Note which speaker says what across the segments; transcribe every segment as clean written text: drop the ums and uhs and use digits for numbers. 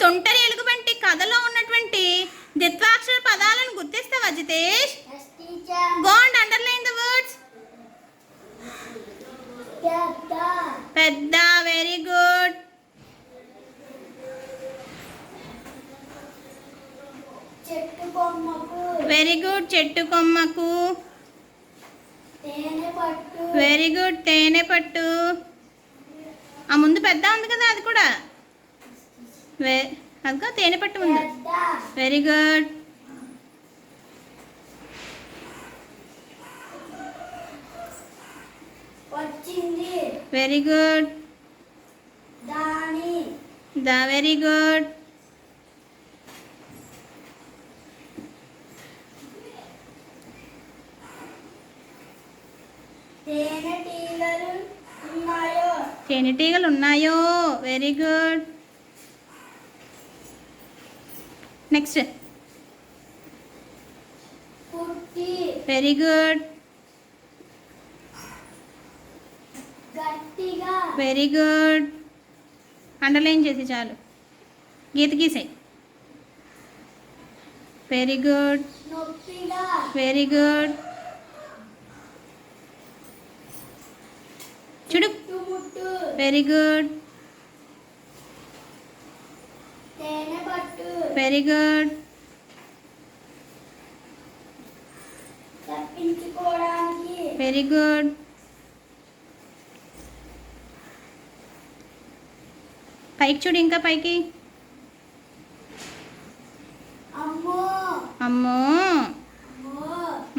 Speaker 1: తొంటరి ఎలుగుబంటి కథలో ఉన్నటువంటి ద్విత్వాక్షర పదాలను గుర్తిస్తావా Jitesh? Go and underline the words. పెద్ద, వెరీ గుడ్. Very good. చెట్టు కొమ్మకు. Very good. తేనె పట్టు. ఆ ముందు పెద్ద ఉంది కదా, అది కూడా అదిగో తేనె పట్టు ఉంది. Very good. Very good. Very good. తేనెటీగలు ఉన్నాయో. Very good. Next. Very good. Very good. Underline చేసి చాలు, గీత గీసాయి. Very good. Very good. చూడు. Very good. Very good. Very good. పైకి చూడు, ఇంకా పైకి. అమ్మో.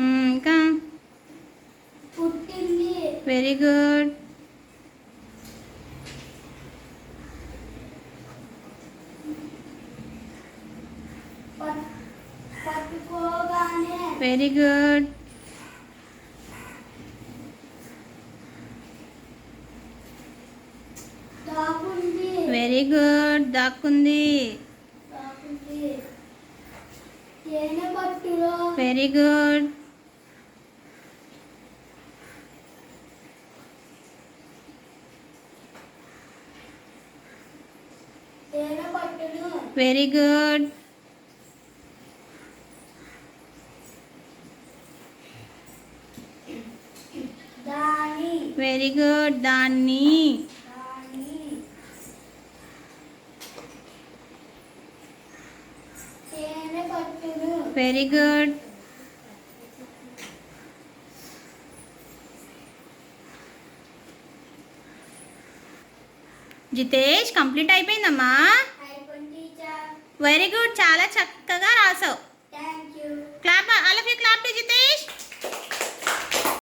Speaker 1: ఇంకా. Very good. Very good. Very good. దాక్కుంది. Very good. Very good. Very good. దాన్ని. Very good. జితేష్ కంప్లీట్ అయిపోయిందమ్మా. Very good. చాలా చక్కగా రాసావు. Clap. All of you clap to Jitesh.